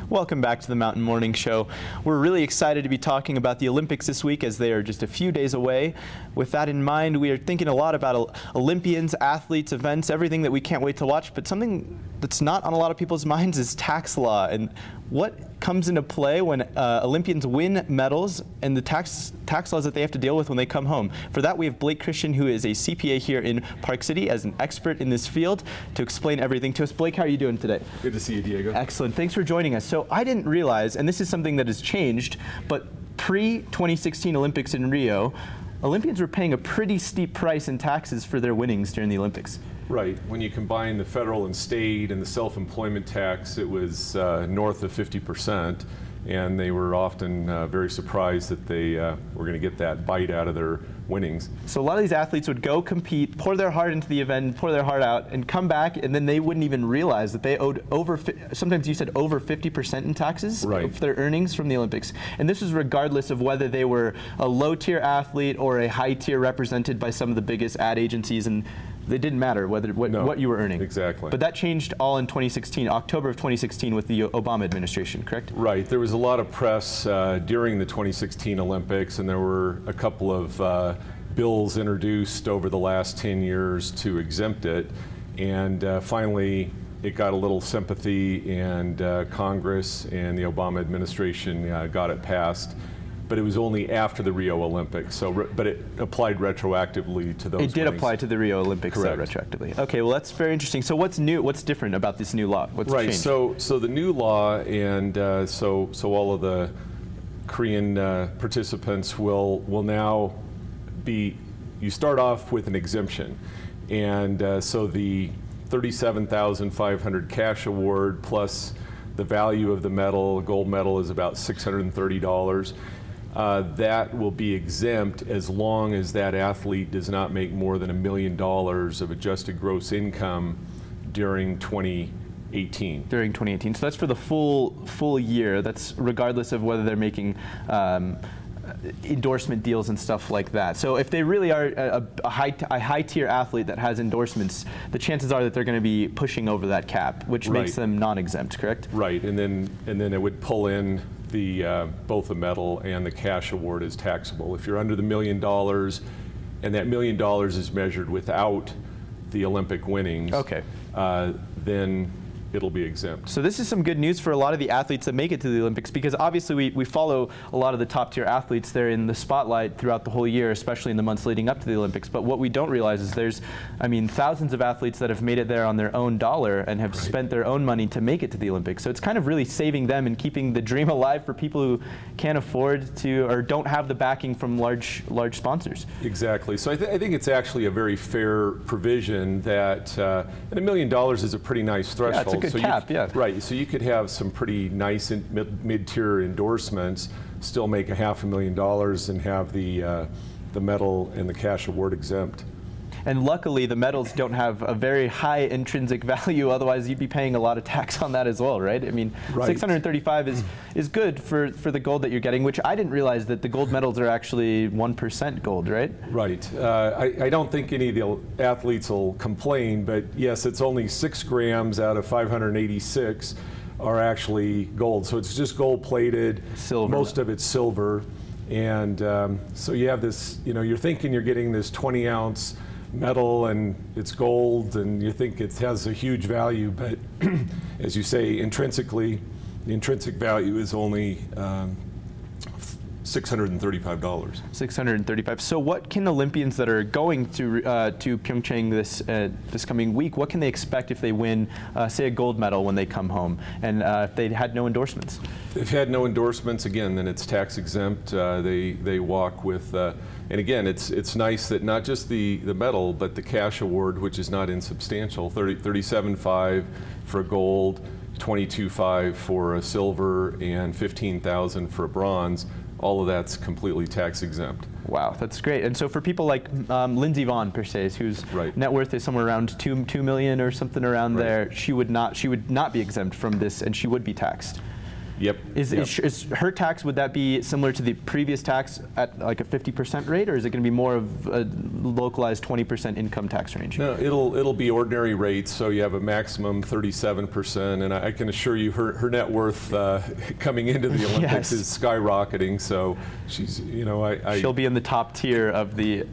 Welcome back to the Mountain Morning Show. We're really excited to be talking about the Olympics this week as they are just a few days away. With that in mind, we are thinking a lot about Olympians, athletes, events, everything that we can't wait to watch, but something that's not on a lot of people's minds is tax law and what comes into play when Olympians win medals and the tax laws that they have to deal with when they come home. For that, we have Blake Christian, who is a CPA here in Park City as an expert in this field, to explain everything to us. Blake, how are you doing today? Good to see you, Diego. Excellent. Thanks for joining us. So I didn't realize, and this is something that has changed, but pre-2016 Olympics in Rio, Olympians were paying a pretty steep price in taxes for their winnings during the Olympics. Right. When you combine the federal and state and the self-employment tax, it was north of 50%, and they were often very surprised that they were going to get that bite out of their winnings. So a lot of these athletes would go compete, pour their heart into the event, pour their heart out, and come back, and then they wouldn't even realize that they owed sometimes you said over 50% in taxes of their earnings from the Olympics. And this was regardless of whether they were a low-tier athlete or a high-tier represented by some of the biggest ad agencies, and it didn't matter what you were earning. Exactly. But that changed all in 2016, October of 2016 with the Obama administration, correct? Right. There was a lot of press during the 2016 Olympics, and there were a couple of bills introduced over the last 10 years to exempt it. And finally, it got a little sympathy, and Congress and the Obama administration got it passed. But it was only after the Rio Olympics, but it applied retroactively to those. It did apply to the Rio Olympics retroactively. Okay, well that's very interesting. So what's new? What's different about this new law? What's changed? So the new law, and so all of the Korean participants will now be. You start off with an exemption, and so the $37,500 cash award plus the value of the medal, gold medal, is about $630. That will be exempt as long as that athlete does not make more than $1 million of adjusted gross income during 2018. During 2018. So that's for the full year. That's regardless of whether they're making endorsement deals and stuff like that. So if they really are a high-tier athlete that has endorsements, the chances are that they're going to be pushing over that cap, which makes them non-exempt, correct? Right, and then it would pull in the both the medal and the cash award is taxable. If you're under the $1 million, and that $1 million is measured without the Olympic winnings, then it'll be exempt. So this is some good news for a lot of the athletes that make it to the Olympics, because obviously we follow a lot of the top tier athletes. They're in the spotlight throughout the whole year, especially in the months leading up to the Olympics. But what we don't realize is there's, thousands of athletes that have made it there on their own dollar and have spent their own money to make it to the Olympics. So it's kind of really saving them and keeping the dream alive for people who can't afford to or don't have the backing from large sponsors. Exactly. So I think it's actually a very fair provision that, and $1 million is a pretty nice threshold. Yeah, it's a good cap, Right, so you could have some pretty nice mid-tier endorsements, still make $500,000 and have the medal and the cash award exempt. And luckily, the medals don't have a very high intrinsic value. Otherwise, you'd be paying a lot of tax on that as well, right? $635 is good for the gold that you're getting, which I didn't realize that the gold medals are actually 1% gold, right? Right. I don't think any of the athletes will complain, but yes, it's only 6 grams out of 586 are actually gold. So it's just gold-plated. Silver. Most of it's silver. And so you have this, you're thinking you're getting this 20-ounce metal and it's gold and you think it has a huge value, but as you say, intrinsically, the intrinsic value is only $635. $635. So what can Olympians that are going to Pyeongchang this coming week, what can they expect if they win, say, a gold medal when they come home, and if they had no endorsements? If they've had no endorsements, again, then it's tax exempt. They walk with, and again, it's nice that not just the medal, but the cash award, which is not insubstantial, $37,500 for a gold, $22,500 for a silver, and $15,000 for a bronze. All of that's completely tax exempt. Wow, that's great. And so for people like Lindsey Vonn, per se, whose net worth is somewhere around $2 million or something around there, she would not be exempt from this, and she would be taxed. Yep. Is her tax, would that be similar to the previous tax at like a 50% rate, or is it going to be more of a localized 20% income tax range? No, it'll be ordinary rates, so you have a maximum 37%, and I can assure you her net worth coming into the Olympics Yes. is skyrocketing, so she's, She'll be in the top tier of the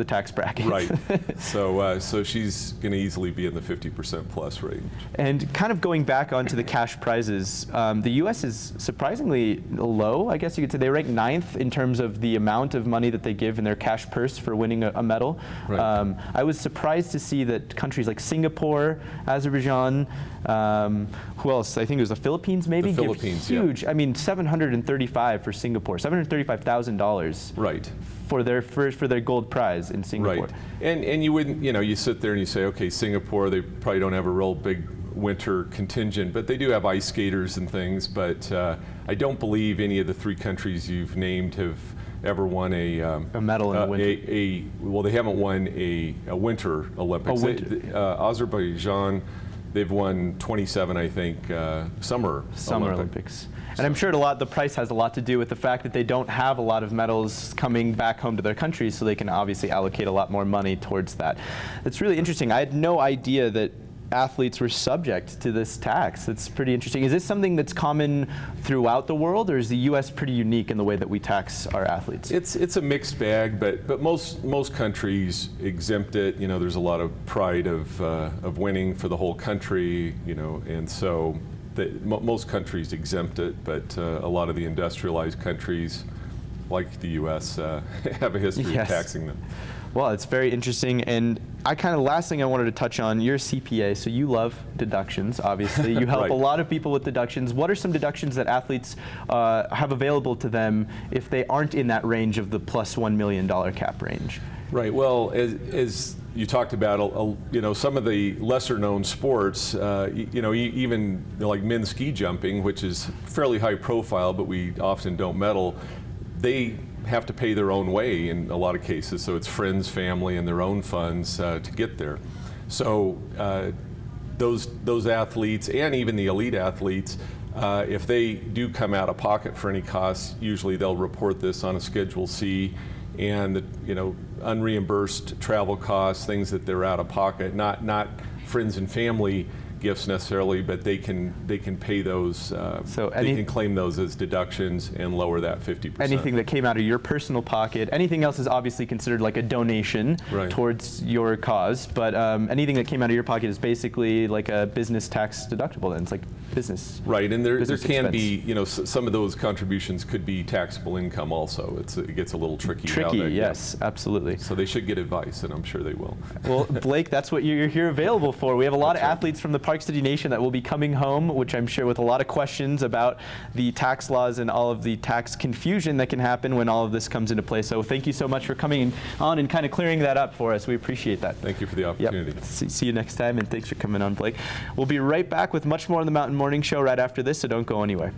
tax bracket. Right. So she's going to easily be in the 50% plus range. And kind of going back onto the cash prizes, the U.S. is surprisingly low, I guess you could say. They rank 9th in terms of the amount of money that they give in their cash purse for winning a medal. Right. I was surprised to see that countries like Singapore, Azerbaijan, who else? I think it was the Philippines maybe? The Philippines, give huge, I mean, $735 for Singapore, $735,000. Right. For their gold prize in Singapore. Right. And you wouldn't, you sit there and you say, okay, Singapore, they probably don't have a real big winter contingent, but they do have ice skaters and things. But I don't believe any of the 3 countries you've named have ever won a medal in the winter. Well, they haven't won a Winter Olympics. Azerbaijan, they've won 27, I think, Summer Olympics. And I'm sure the price has a lot to do with the fact that they don't have a lot of medals coming back home to their countries, so they can obviously allocate a lot more money towards that. It's really interesting. I had no idea that athletes were subject to this tax. It's pretty interesting. Is this something that's common throughout the world, or is the U.S. pretty unique in the way that we tax our athletes? It's a mixed bag, but most countries exempt it. There's a lot of pride of winning for the whole country, and so most countries exempt it, but a lot of the industrialized countries, like the U.S., have a history of taxing them. Well, it's very interesting, and last thing I wanted to touch on, you're a CPA, so you love deductions, obviously. You help Right. a lot of people with deductions. What are some deductions that athletes have available to them if they aren't in that range of the plus $1 million cap range? Right. Well, as you talked about, some of the lesser-known sports, even like men's ski jumping, which is fairly high profile, but we often don't medal, they have to pay their own way in a lot of cases. So it's friends, family, and their own funds to get there. So those athletes, and even the elite athletes, if they do come out of pocket for any costs, usually they'll report this on a Schedule C, and unreimbursed travel costs, things that they're out of pocket, not friends and family gifts necessarily, but they can pay those. They can claim those as deductions and lower that 50%. Anything that came out of your personal pocket. Anything else is obviously considered like a donation towards your cause, but anything that came out of your pocket is basically like a business tax deductible. Then it's like business. Right, and there can expense. be, some of those contributions could be taxable income also. It gets a little tricky. Yes, absolutely. So they should get advice, and I'm sure they will. Well, Blake, that's what you're here available for. We have a lot of athletes from the Park City Nation that will be coming home, which I'm sure with a lot of questions about the tax laws and all of the tax confusion that can happen when all of this comes into play. So thank you so much for coming on and kind of clearing that up for us. We appreciate that. Thank you for the opportunity. Yep. See you next time, and thanks for coming on, Blake. We'll be right back with much more on the Mountain Morning Show right after this, so don't go anywhere.